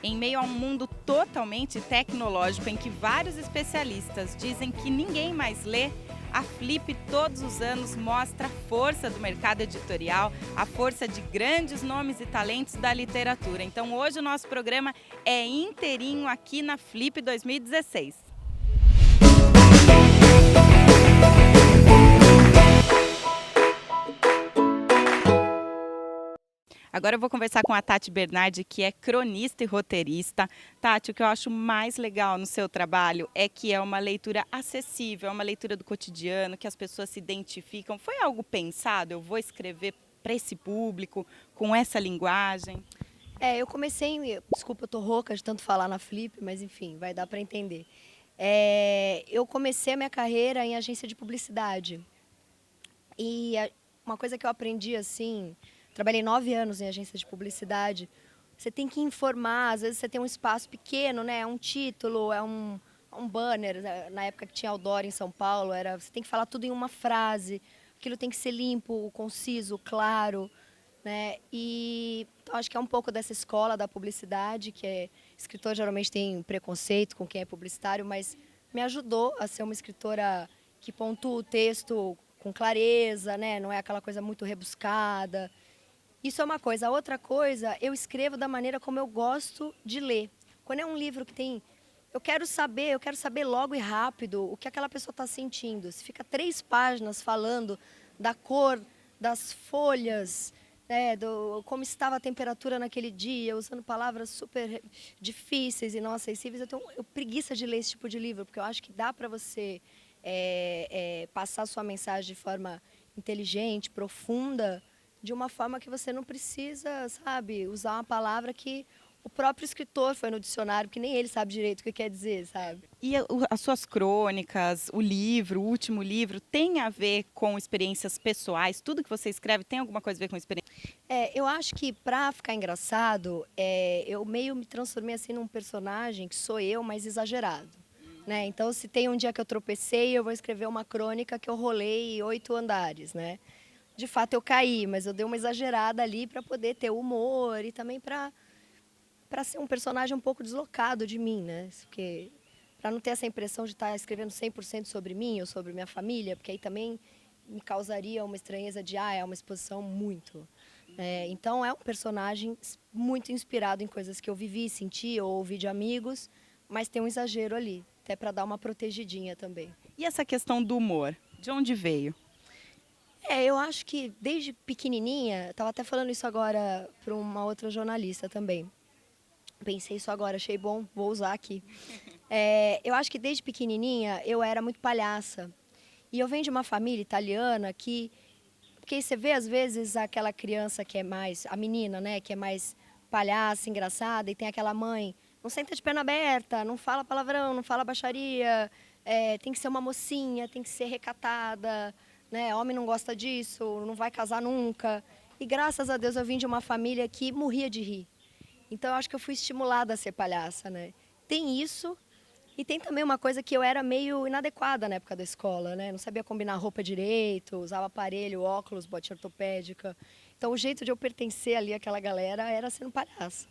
Em meio a um mundo totalmente tecnológico em que vários especialistas dizem que ninguém mais lê, a Flip todos os anos mostra a força do mercado editorial, a força de grandes nomes e talentos da literatura. Então hoje o nosso programa é inteirinho aqui na Flip 2016. Agora eu vou conversar com a Tati Bernardi, que é cronista e roteirista. Tati, o que eu acho mais legal no seu trabalho é que é uma leitura acessível, é uma leitura do cotidiano, que as pessoas se identificam. Foi algo pensado? Eu vou escrever para esse público, com essa linguagem? Eu comecei, desculpa, eu tô rouca de tanto falar na Flip, mas enfim, vai dar para entender. Eu comecei a minha carreira em agência de publicidade. E uma coisa que eu aprendi assim, trabalhei 9 anos em agência de publicidade, você tem que informar, às vezes você tem um espaço pequeno, né? É um título, um banner, né? Na época que tinha outdoor em São Paulo, você tem que falar tudo em uma frase, aquilo tem que ser limpo, conciso, claro, né? E então, acho que é um pouco dessa escola da publicidade, escritor geralmente tem preconceito com quem é publicitário, mas me ajudou a ser uma escritora que pontua o texto com clareza, né? Não é aquela coisa muito rebuscada. Isso é uma coisa. A outra coisa, eu escrevo da maneira como eu gosto de ler. Quando é um livro que tem... eu quero saber logo e rápido o que aquela pessoa está sentindo. Se fica 3 páginas falando da cor, das folhas, né, como estava a temperatura naquele dia, usando palavras super difíceis e não acessíveis, eu tenho preguiça de ler esse tipo de livro, porque eu acho que dá para você passar sua mensagem de forma inteligente, profunda, de uma forma que você não precisa, sabe, usar uma palavra que o próprio escritor foi no dicionário, que nem ele sabe direito o que quer dizer, sabe? E as suas crônicas, o livro, o último livro, tem a ver com experiências pessoais? Tudo que você escreve tem alguma coisa a ver com experiência? Eu acho que para ficar engraçado, eu meio me transformei assim num personagem que sou eu, mas exagerado. Né? Então, se tem um dia que eu tropecei, eu vou escrever uma crônica que eu rolei 8 andares, né? De fato, eu caí, mas eu dei uma exagerada ali para poder ter humor e também para ser um personagem um pouco deslocado de mim, né? Porque para não ter essa impressão de estar escrevendo 100% sobre mim ou sobre minha família, porque aí também me causaria uma estranheza de, é uma exposição muito. Então, é um personagem muito inspirado em coisas que eu vivi, senti ou ouvi de amigos, mas tem um exagero ali, até para dar uma protegidinha também. E essa questão do humor, de onde veio? Eu acho que desde pequenininha, estava até falando isso agora para uma outra jornalista também. Pensei isso agora, achei bom, vou usar aqui. Eu acho que desde pequenininha eu era muito palhaça. E eu venho de uma família italiana porque você vê às vezes aquela criança que é mais, a menina, né, que é mais palhaça, engraçada, e tem aquela mãe, não senta de perna aberta, não fala palavrão, não fala baixaria, tem que ser uma mocinha, tem que ser recatada, né, homem não gosta disso, não vai casar nunca. E graças a Deus eu vim de uma família que morria de rir. Então, eu acho que eu fui estimulada a ser palhaça, né? Tem isso, e tem também uma coisa que eu era meio inadequada na época da escola, né? Não sabia combinar roupa direito, usava aparelho, óculos, botinha ortopédica. Então, o jeito de eu pertencer ali àquela galera era sendo palhaça.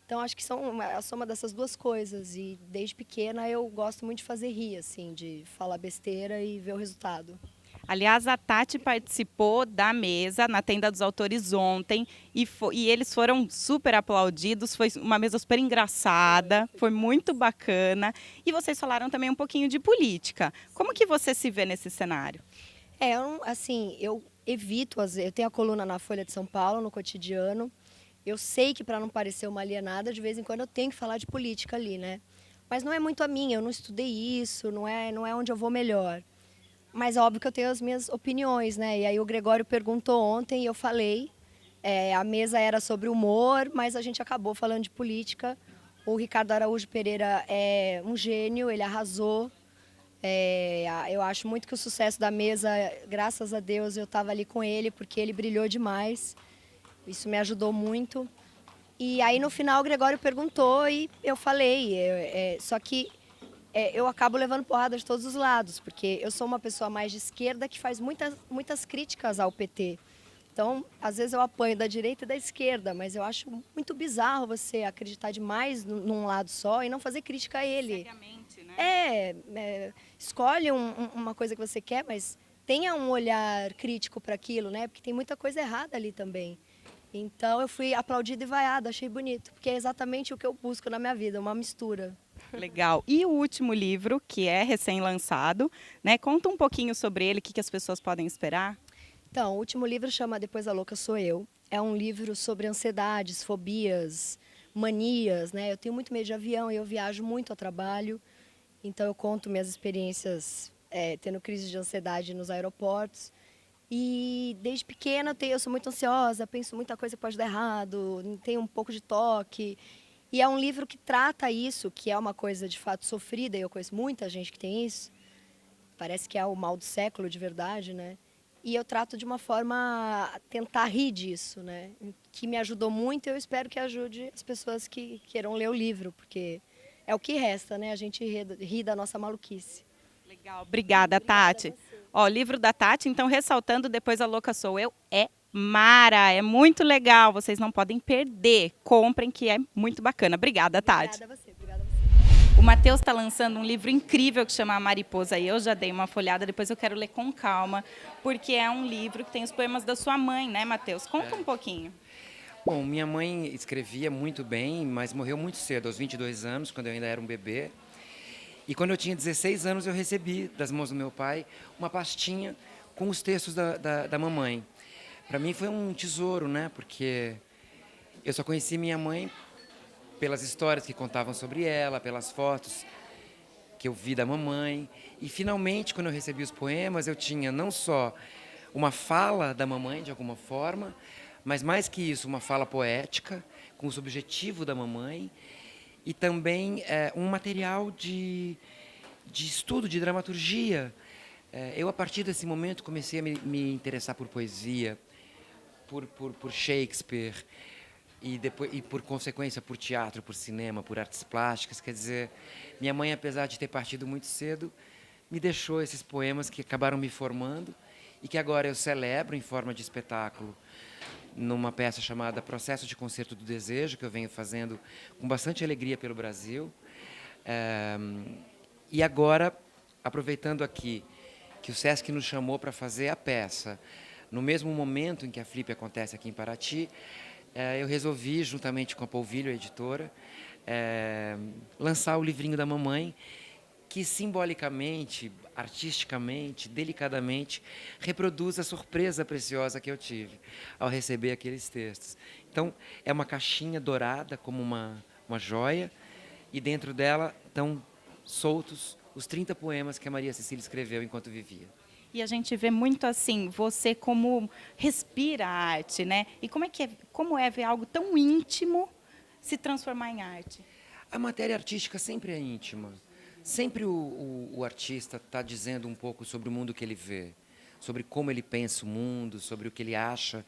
Então, acho que são a soma dessas duas coisas. E desde pequena eu gosto muito de fazer rir, assim, de falar besteira e ver o resultado. Aliás, a Tati participou da mesa na Tenda dos Autores ontem e eles foram super aplaudidos. Foi uma mesa super engraçada, foi muito bacana. E vocês falaram também um pouquinho de política. Como que você se vê nesse cenário? Eu evito, eu tenho a coluna na Folha de São Paulo, no Cotidiano. Eu sei que para não parecer uma alienada, de vez em quando eu tenho que falar de política ali, né? Mas não é muito a minha, eu não estudei isso, não é onde eu vou melhor. Mas óbvio que eu tenho as minhas opiniões, né? E aí o Gregório perguntou ontem e eu falei. A mesa era sobre humor, mas a gente acabou falando de política. O Ricardo Araújo Pereira é um gênio, ele arrasou. Eu acho muito que o sucesso da mesa, graças a Deus, eu estava ali com ele, porque ele brilhou demais. Isso me ajudou muito. E aí no final o Gregório perguntou e eu falei. Só que eu acabo levando porrada de todos os lados, porque eu sou uma pessoa mais de esquerda que faz muitas críticas ao PT. Então, às vezes eu apanho da direita e da esquerda, mas eu acho muito bizarro você acreditar demais num lado só e não fazer crítica a ele. Cegamente, né? Escolhe uma coisa que você quer, mas tenha um olhar crítico para aquilo, né? Porque tem muita coisa errada ali também. Então, eu fui aplaudida e vaiada, achei bonito, porque é exatamente o que eu busco na minha vida, uma mistura. Legal. E o último livro, que é recém-lançado, né? Conta um pouquinho sobre ele, o que as pessoas podem esperar. Então, o último livro chama Depois a Louca Sou Eu. É um livro sobre ansiedades, fobias, manias, né? Eu tenho muito medo de avião e eu viajo muito a trabalho. Então, eu conto minhas experiências tendo crise de ansiedade nos aeroportos. E desde pequena eu sou muito ansiosa, penso muita coisa que pode dar errado, tenho um pouco de toque. E é um livro que trata isso, que é uma coisa de fato sofrida, e eu conheço muita gente que tem isso. Parece que é o mal do século de verdade, né? E eu trato de uma forma a tentar rir disso, né? Que me ajudou muito e eu espero que ajude as pessoas que queiram ler o livro, porque é o que resta, né? A gente ri da nossa maluquice. Legal. Obrigada, Tati. Ó, o livro da Tati, então, ressaltando Depois a Louca Sou Eu, é mara, é muito legal, vocês não podem perder. Comprem, que é muito bacana. Obrigada, Tati. Obrigada a você, obrigada a você. O Matheus está lançando um livro incrível que chama A Mariposa, e eu já dei uma folhada, depois eu quero ler com calma, porque é um livro que tem os poemas da sua mãe, né, Matheus? Conta um pouquinho. Bom, minha mãe escrevia muito bem, mas morreu muito cedo, aos 22 anos, quando eu ainda era um bebê. E quando eu tinha 16 anos, eu recebi das mãos do meu pai uma pastinha com os textos da mamãe. Para mim foi um tesouro, né? Porque eu só conheci minha mãe pelas histórias que contavam sobre ela, pelas fotos que eu vi da mamãe. E finalmente, quando eu recebi os poemas, eu tinha não só uma fala da mamãe, de alguma forma, mas mais que isso, uma fala poética, com o subjetivo da mamãe, e também um material de estudo, de dramaturgia. Eu, a partir desse momento, comecei a me interessar por poesia, por Shakespeare, e por consequência por teatro, por cinema, por artes plásticas. Quer dizer, minha mãe, apesar de ter partido muito cedo, me deixou esses poemas que acabaram me formando e que agora eu celebro em forma de espetáculo numa peça chamada Processo de Concerto do Desejo, que eu venho fazendo com bastante alegria pelo Brasil. E agora, aproveitando aqui que o Sesc nos chamou para fazer a peça, no mesmo momento em que a Flip acontece aqui em Paraty, eu resolvi, juntamente com a Polvilho, a editora, lançar o livrinho da mamãe, que simbolicamente, artisticamente, delicadamente, reproduz a surpresa preciosa que eu tive ao receber aqueles textos. Então, é uma caixinha dourada, como uma joia, e dentro dela estão soltos os 30 poemas que a Maria Cecília escreveu enquanto vivia. E a gente vê muito assim, você como respira a arte, né? E como é ver algo tão íntimo se transformar em arte? A matéria artística sempre é íntima. Sempre o artista está dizendo um pouco sobre o mundo que ele vê, sobre como ele pensa o mundo, sobre o que ele acha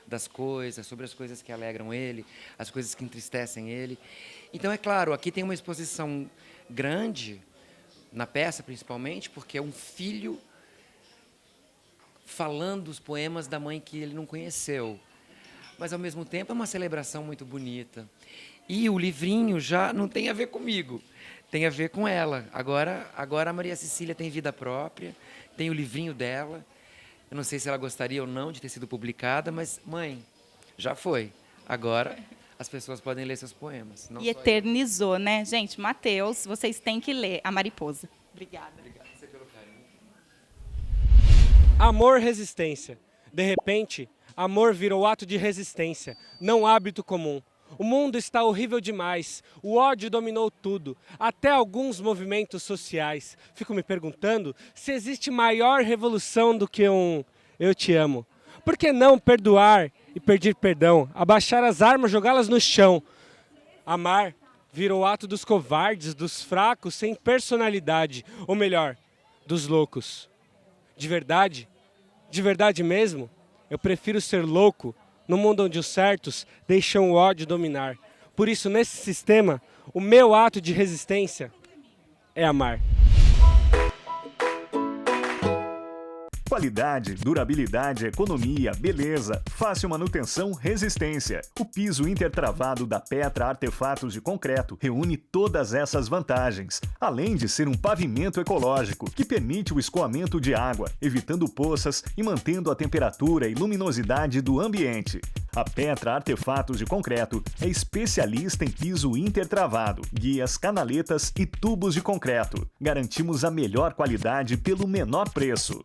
das coisas, sobre as coisas que alegram ele, as coisas que entristecem ele. Então, é claro, aqui tem uma exposição grande, na peça principalmente, porque é um filho falando os poemas da mãe que ele não conheceu. Mas, ao mesmo tempo, é uma celebração muito bonita. E o livrinho já não tem a ver comigo, tem a ver com ela. Agora a Maria Cecília tem vida própria, tem o livrinho dela. Eu não sei se ela gostaria ou não de ter sido publicada, mas, mãe, já foi. Agora as pessoas podem ler seus poemas. E eternizou, né? Gente, Matheus, vocês têm que ler A Mariposa. Obrigada. Obrigado você pelo carinho. Amor, resistência. De repente, amor virou ato de resistência, não hábito comum. O mundo está horrível demais, o ódio dominou tudo, até alguns movimentos sociais. Fico me perguntando se existe maior revolução do que um eu te amo. Por que não perdoar e pedir perdão, abaixar as armas, jogá-las no chão? Amar virou ato dos covardes, dos fracos, sem personalidade, ou melhor, dos loucos. De verdade mesmo, eu prefiro ser louco no mundo onde os certos deixam o ódio dominar. Por isso, nesse sistema, o meu ato de resistência é amar. Qualidade, durabilidade, economia, beleza, fácil manutenção, resistência. O piso intertravado da Petra Artefatos de Concreto reúne todas essas vantagens, além de ser um pavimento ecológico que permite o escoamento de água, evitando poças e mantendo a temperatura e luminosidade do ambiente. A Petra Artefatos de Concreto é especialista em piso intertravado, guias, canaletas e tubos de concreto. Garantimos a melhor qualidade pelo menor preço.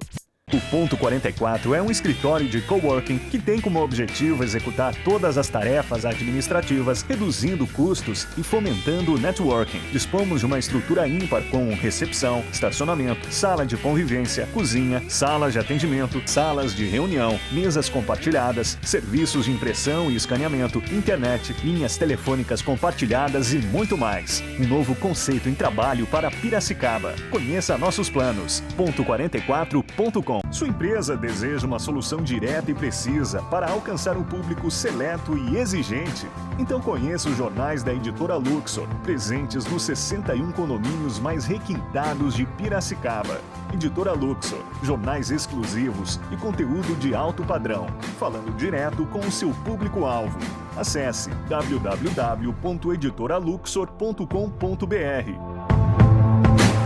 O Ponto 44 é um escritório de coworking que tem como objetivo executar todas as tarefas administrativas, reduzindo custos e fomentando o networking. Dispomos de uma estrutura ímpar com recepção, estacionamento, sala de convivência, cozinha, salas de atendimento, salas de reunião, mesas compartilhadas, serviços de impressão e escaneamento, internet, linhas telefônicas compartilhadas e muito mais. Um novo conceito em trabalho para Piracicaba. Conheça nossos planos. Ponto44.com. Sua empresa deseja uma solução direta e precisa para alcançar um público seleto e exigente? Então conheça os jornais da Editora Luxor, presentes nos 61 condomínios mais requintados de Piracicaba. Editora Luxor, jornais exclusivos e conteúdo de alto padrão, falando direto com o seu público-alvo. Acesse www.editoraluxor.com.br.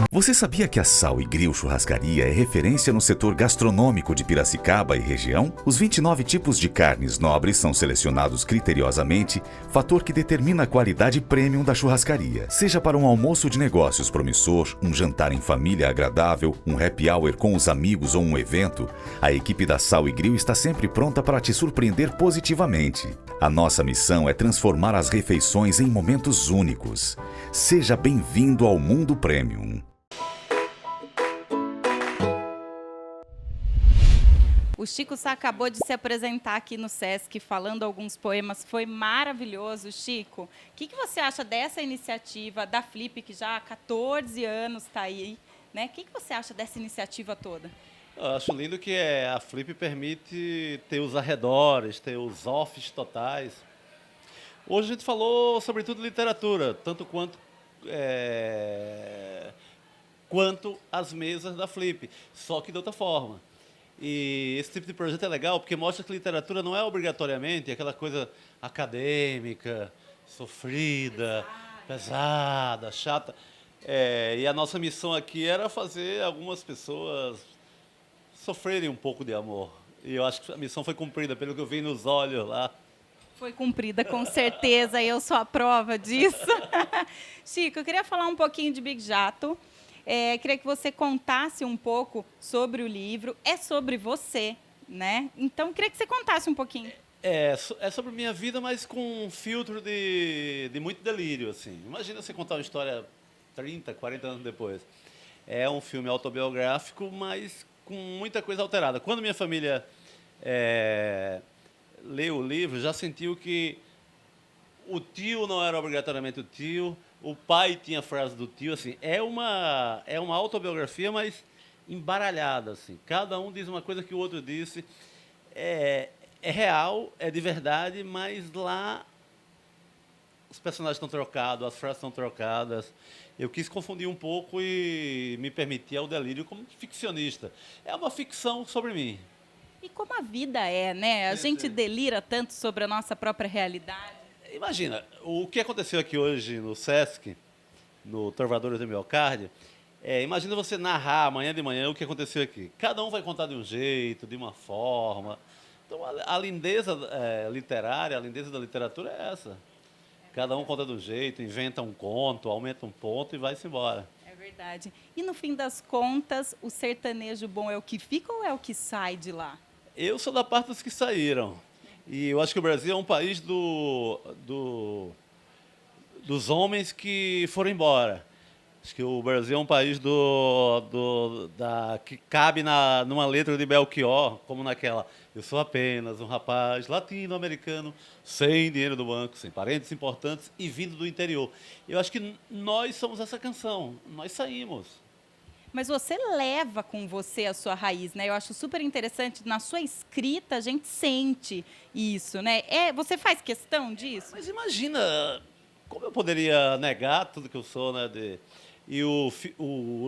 Você sabia que a Sal e Grill Churrascaria é referência no setor gastronômico de Piracicaba e região? Os 29 tipos de carnes nobres são selecionados criteriosamente, fator que determina a qualidade premium da churrascaria. Seja para um almoço de negócios promissor, um jantar em família agradável, um happy hour com os amigos ou um evento, a equipe da Sal e Grill está sempre pronta para te surpreender positivamente. A nossa missão é transformar as refeições em momentos únicos. Seja bem-vindo ao mundo premium. O Chico Sá acabou de se apresentar aqui no Sesc, falando alguns poemas. Foi maravilhoso, Chico. O que você acha dessa iniciativa da Flip, que já há 14 anos está aí, né? O que você acha dessa iniciativa toda? Eu acho lindo que a Flip permite ter os arredores, ter os offs totais. Hoje a gente falou, sobretudo, literatura, tanto quanto as mesas da Flip, só que de outra forma. E esse tipo de projeto é legal porque mostra que literatura não é obrigatoriamente aquela coisa acadêmica, sofrida, pesada, chata. E a nossa missão aqui era fazer algumas pessoas sofrerem um pouco de amor. E eu acho que a missão foi cumprida, pelo que eu vi nos olhos lá. Foi cumprida, com certeza, e eu sou a prova disso. Chico, eu queria falar um pouquinho de Big Jato. Queria que você contasse um pouco sobre o livro. É sobre você, né? Então, queria que você contasse um pouquinho. É sobre minha vida, mas com um filtro de muito delírio, assim. Imagina você contar uma história 30, 40 anos depois. É um filme autobiográfico, mas com muita coisa alterada. Quando minha família leu o livro, já sentiu que o tio não era obrigatoriamente o tio, o pai tinha a frase do tio, assim. É uma autobiografia, mas embaralhada, assim. Cada um diz uma coisa que o outro disse. É real, é de verdade, mas lá os personagens estão trocados, as frases estão trocadas. Eu quis confundir um pouco e me permitir ao delírio como ficcionista. É uma ficção sobre mim. E como a vida é, né? A gente delira tanto sobre a nossa própria realidade. Imagina, o que aconteceu aqui hoje no Sesc, no Torvadores do Miocárdio, imagina você narrar amanhã de manhã o que aconteceu aqui. Cada um vai contar de um jeito, de uma forma. Então, a lindeza literária, a lindeza da literatura é essa. Cada um conta de um jeito, inventa um conto, aumenta um ponto e vai-se embora. É verdade. E, no fim das contas, o sertanejo bom é o que fica ou é o que sai de lá? Eu sou da parte dos que saíram. E eu acho que o Brasil é um país dos homens que foram embora. Acho que o Brasil é um país que cabe numa letra de Belchior, como naquela. Eu sou apenas um rapaz latino-americano, sem dinheiro do banco, sem parentes importantes e vindo do interior. Eu acho que nós somos essa canção, nós saímos. Mas você leva com você a sua raiz, né? Eu acho super interessante, na sua escrita a gente sente isso, né? Você faz questão disso? Mas imagina, como eu poderia negar tudo que eu sou, né? E o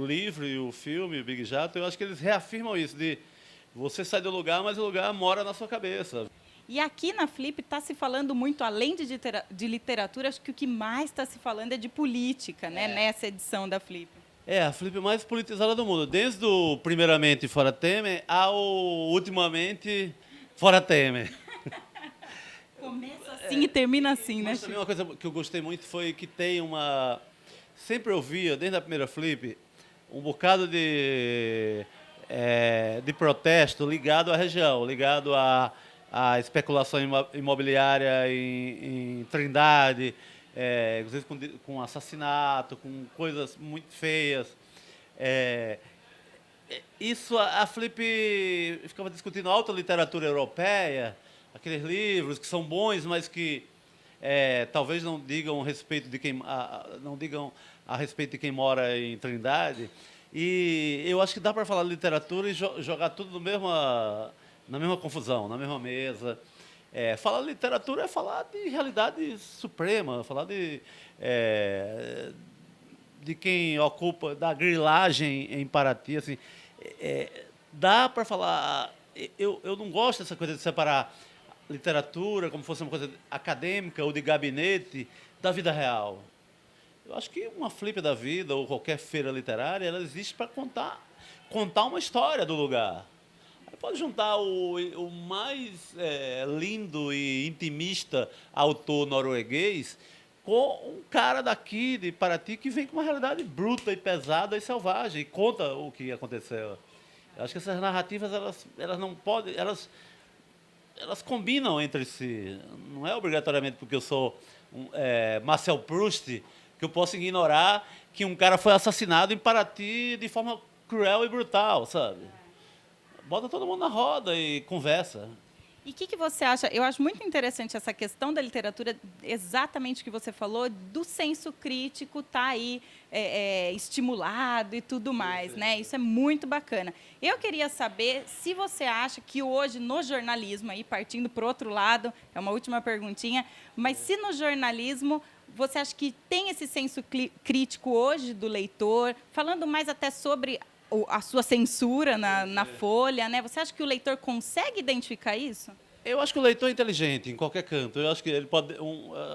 livro e o filme, o Big Jato, eu acho que eles reafirmam isso, de Você sai do lugar, mas o lugar mora na sua cabeça. E aqui na Flip está se falando muito, além de literatura, acho que o que mais está se falando é de política, né, nessa edição da Flip. É a Flip mais politizada do mundo. Desde o primeiramente Fora Temer ao ultimamente Fora Temer. Começa assim e termina assim, né, Mas também uma coisa que eu gostei muito foi que tem uma... Sempre eu via, desde a primeira Flip, um bocado de protesto ligado à região, ligado à especulação imobiliária em Trindade, inclusive com assassinato, com coisas muito feias. Isso, a Flip ficava discutindo alta literatura europeia, aqueles livros que são bons, mas que talvez não digam respeito de quem não digam a respeito de quem mora em Trindade. E eu acho que dá para falar de literatura e jogar tudo na mesma confusão, na mesma mesa. Falar de literatura é falar de realidade suprema, falar de quem ocupa, da grilagem em Paraty. Assim, dá para falar... Eu não gosto dessa coisa de separar literatura como fosse uma coisa acadêmica ou de gabinete da vida real. Eu acho que uma Flip da vida ou qualquer feira literária, ela existe para contar uma história do lugar. Aí pode juntar o mais lindo e intimista autor norueguês com um cara daqui de Paraty que vem com uma realidade bruta e pesada e selvagem e conta o que aconteceu. Eu acho que essas narrativas elas não podem, elas combinam entre si. Não é obrigatoriamente porque eu sou Marcel Proust que eu posso ignorar que um cara foi assassinado em Paraty de forma cruel e brutal, sabe? Bota todo mundo na roda e conversa. E o que você acha? Eu acho muito interessante essa questão da literatura, exatamente o que você falou, do senso crítico tá aí estimulado e tudo mais, né? Isso é muito bacana. Eu queria saber se você acha que hoje no jornalismo, aí partindo para o outro lado, é uma última perguntinha, mas se no jornalismo você acha que tem esse senso crítico hoje do leitor, falando mais até sobre a sua censura na Folha, né? Você acha que o leitor consegue identificar isso? Eu acho que o leitor é inteligente em qualquer canto. Eu acho que ele pode.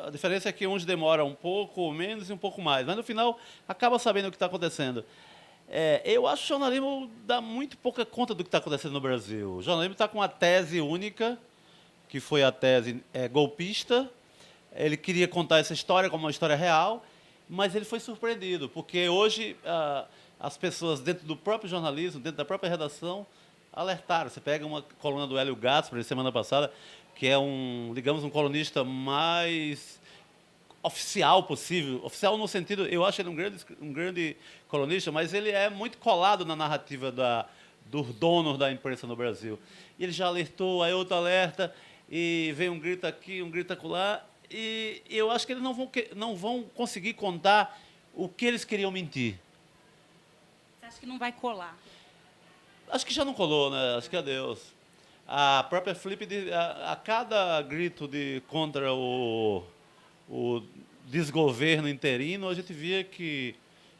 A diferença é que uns demora um pouco menos e um pouco mais, mas no final acaba sabendo o que está acontecendo. Eu acho que o jornalismo dá muito pouca conta do que está acontecendo no Brasil. O jornalismo está com uma tese única, que foi a tese golpista. Ele queria contar essa história como uma história real, mas ele foi surpreendido, porque hoje as pessoas dentro do próprio jornalismo, dentro da própria redação, alertaram. Você pega uma coluna do Hélio Gaspari, semana passada, que é digamos, um colunista mais oficial possível. Oficial no sentido, eu acho ele um grande colunista, mas ele é muito colado na narrativa dos donos da imprensa no Brasil. E ele já alertou, aí outro alerta, e vem um grito aqui, um grito acolá, e eu acho que eles não vão conseguir contar o que eles queriam mentir. Você acha que não vai colar? Acho que já não colou, né? Acho que adeus. A própria Flip, a cada grito contra o desgoverno interino, a gente via que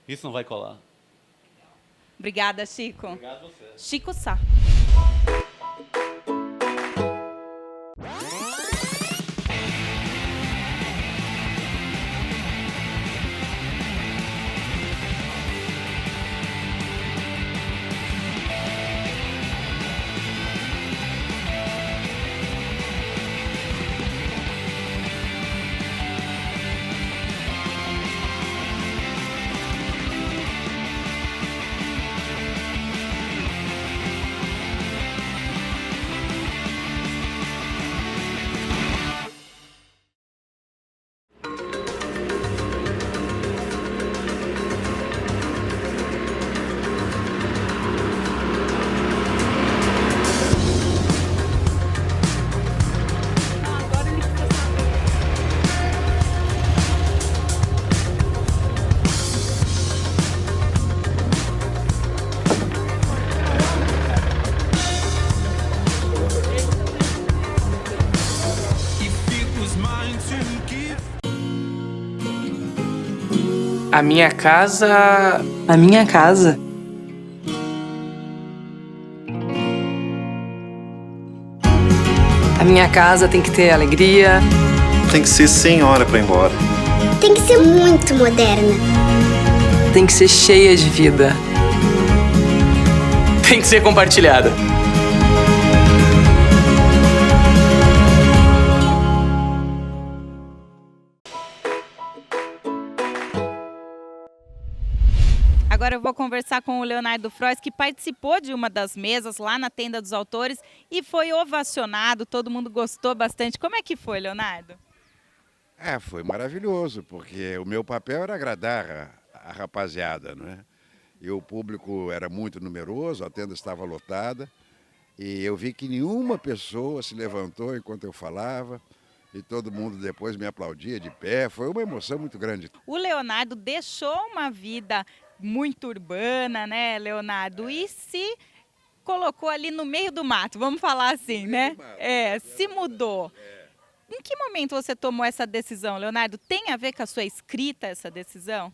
isso não vai colar. Obrigada, Chico. Obrigado a você. Chico Sá. A minha casa. A minha casa. A minha casa tem que ter alegria. Tem que ser sem hora para ir embora. Tem que ser muito moderna. Tem que ser cheia de vida. Tem que ser compartilhada. Agora eu vou conversar com o Leonardo Frois, que participou de uma das mesas lá na Tenda dos Autores e foi ovacionado, todo mundo gostou bastante. Como é que foi, Leonardo? Foi maravilhoso, porque o meu papel era agradar a rapaziada, não é? E o público era muito numeroso, a tenda estava lotada, e eu vi que nenhuma pessoa se levantou enquanto eu falava, e todo mundo depois me aplaudia de pé, foi uma emoção muito grande. O Leonardo deixou uma vida muito urbana, né, Leonardo? E se colocou ali no meio do mato, vamos falar assim, né? Se mudou. Em que momento você tomou essa decisão, Leonardo? Tem a ver com a sua escrita essa decisão?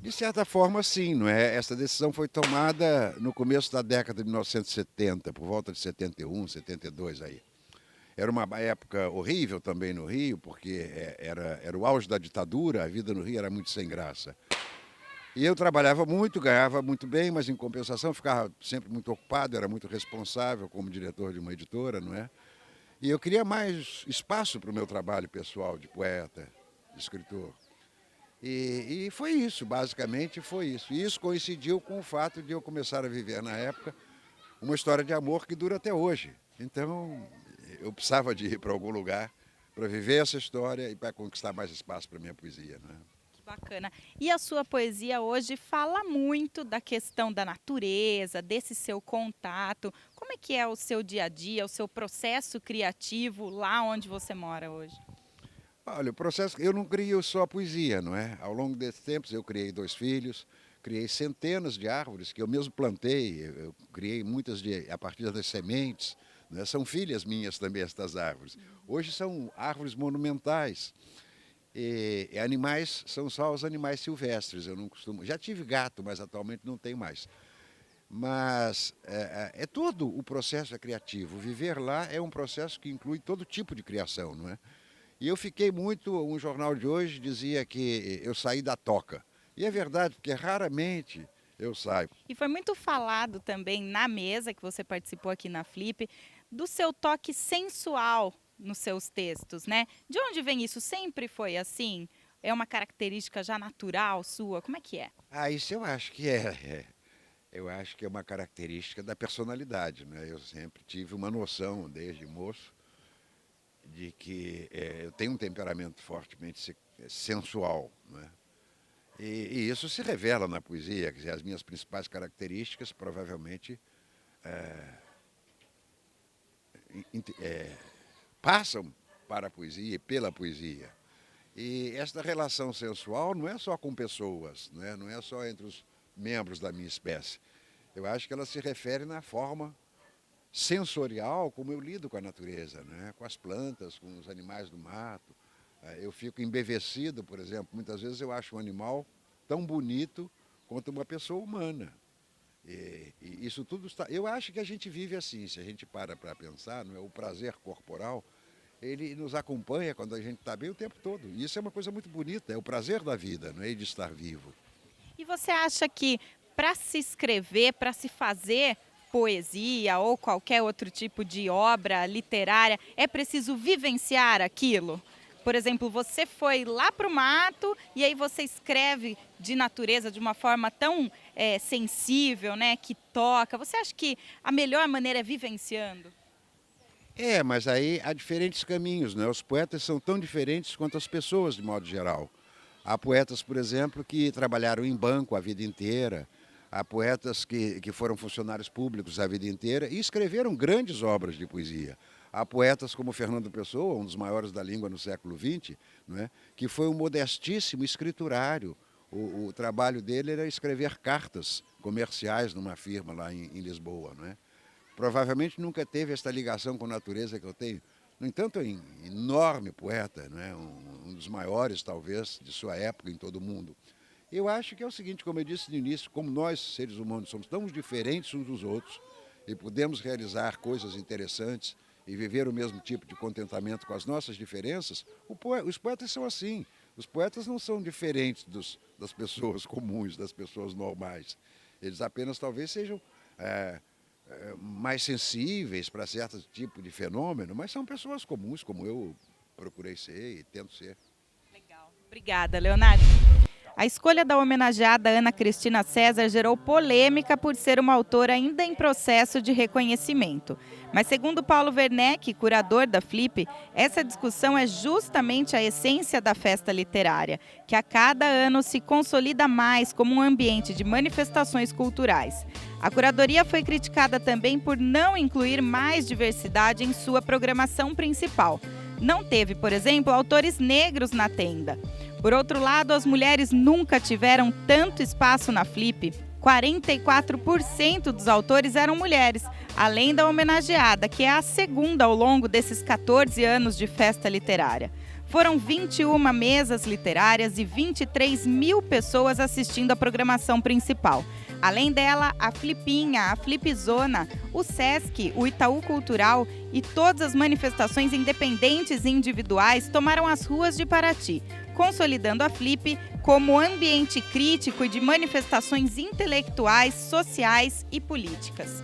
De certa forma, sim, não é? Essa decisão foi tomada no começo da década de 1970, por volta de 71, 72 aí. Era uma época horrível também no Rio, porque era o auge da ditadura, a vida no Rio era muito sem graça. E eu trabalhava muito, ganhava muito bem, mas em compensação ficava sempre muito ocupado, era muito responsável como diretor de uma editora, não é? E eu queria mais espaço para o meu trabalho pessoal de poeta, de escritor. E foi isso, basicamente foi isso. E isso coincidiu com o fato de eu começar a viver na época uma história de amor que dura até hoje. Então eu precisava de ir para algum lugar para viver essa história e para conquistar mais espaço para a minha poesia, não é? Bacana. E a sua poesia hoje fala muito da questão da natureza, desse seu contato. Como é que é o seu dia a dia, o seu processo criativo lá onde você mora hoje? Olha, o processo, eu não crio só poesia, não é? Ao longo desses tempos eu criei 2 filhos, criei centenas de árvores que eu mesmo plantei, eu criei muitas a partir das sementes, não é? São filhas minhas também estas árvores. Hoje são árvores monumentais. E animais são só os animais silvestres, eu não costumo. Já tive gato, mas atualmente não tenho mais. Mas todo o processo criativo. Viver lá é um processo que inclui todo tipo de criação, não é? E eu fiquei muito. Um jornal de hoje dizia que eu saí da toca. E é verdade, porque raramente eu saio. E foi muito falado também na mesa que você participou aqui na Flip, do seu toque sensual nos seus textos, né? De onde vem isso? Sempre foi assim? É uma característica já natural sua? Como é que é? Isso eu acho que é. Eu acho que é uma característica da personalidade, né? Eu sempre tive uma noção, desde moço, de que eu tenho um temperamento fortemente sensual, né? E isso se revela na poesia, quer dizer, as minhas principais características provavelmente passam para a poesia e pela poesia. E esta relação sensual não é só com pessoas, né? Não é só entre os membros da minha espécie. Eu acho que ela se refere na forma sensorial como eu lido com a natureza, né? Com as plantas, com os animais do mato. Eu fico embevecido, por exemplo, muitas vezes eu acho um animal tão bonito quanto uma pessoa humana. E isso tudo está. Eu acho que a gente vive assim, se a gente para pensar, não é? O prazer corporal, ele nos acompanha quando a gente está bem o tempo todo. E isso é uma coisa muito bonita, é o prazer da vida, não é? De estar vivo. E você acha que para se escrever, para se fazer poesia ou qualquer outro tipo de obra literária, é preciso vivenciar aquilo? Por exemplo, você foi lá para o mato e aí você escreve de natureza de uma forma tão sensível, né, que toca. Você acha que a melhor maneira é vivenciando? Mas aí há diferentes caminhos, né? Os poetas são tão diferentes quanto as pessoas, de modo geral. Há poetas, por exemplo, que trabalharam em banco a vida inteira. Há poetas que foram funcionários públicos a vida inteira e escreveram grandes obras de poesia. Há poetas como Fernando Pessoa, um dos maiores da língua no século XX, não é? Que foi um modestíssimo escriturário. O trabalho dele era escrever cartas comerciais numa firma lá em Lisboa, não é? Provavelmente nunca teve esta ligação com a natureza que eu tenho. No entanto, é um enorme poeta, não é? Um dos maiores, talvez, de sua época em todo o mundo. Eu acho que é o seguinte, como eu disse no início, como nós, seres humanos, somos tão diferentes uns dos outros e podemos realizar coisas interessantes e viver o mesmo tipo de contentamento com as nossas diferenças, os poetas são assim. Os poetas não são diferentes das pessoas comuns, das pessoas normais. Eles apenas talvez sejam mais sensíveis para certo tipo de fenômeno, mas são pessoas comuns, como eu procurei ser e tento ser. Legal. Obrigada, Leonardo. A escolha da homenageada Ana Cristina César gerou polêmica por ser uma autora ainda em processo de reconhecimento. Mas segundo Paulo Werneck, curador da Flip, essa discussão é justamente a essência da festa literária, que a cada ano se consolida mais como um ambiente de manifestações culturais. A curadoria foi criticada também por não incluir mais diversidade em sua programação principal. Não teve, por exemplo, autores negros na tenda. Por outro lado, as mulheres nunca tiveram tanto espaço na Flip. 44% dos autores eram mulheres, além da homenageada, que é a segunda ao longo desses 14 anos de festa literária. Foram 21 mesas literárias e 23 mil pessoas assistindo à programação principal. Além dela, a Flipinha, a Flipzona, o Sesc, o Itaú Cultural e todas as manifestações independentes e individuais tomaram as ruas de Paraty, consolidando a Flip como ambiente crítico e de manifestações intelectuais, sociais e políticas.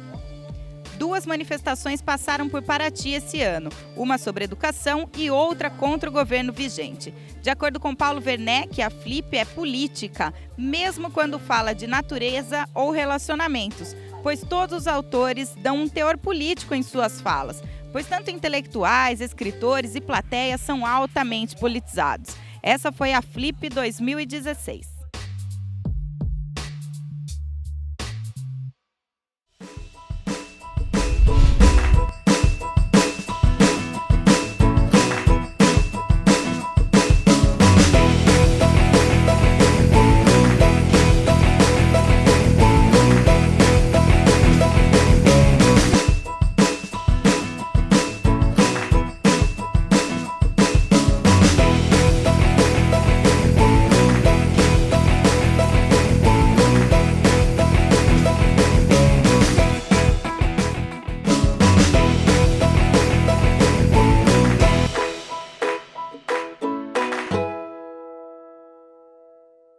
2 manifestações passaram por Paraty esse ano, uma sobre educação e outra contra o governo vigente. De acordo com Paulo Werneck, a Flip é política, mesmo quando fala de natureza ou relacionamentos, pois todos os autores dão um teor político em suas falas, pois tanto intelectuais, escritores e plateias são altamente politizados. Essa foi a Flip 2016.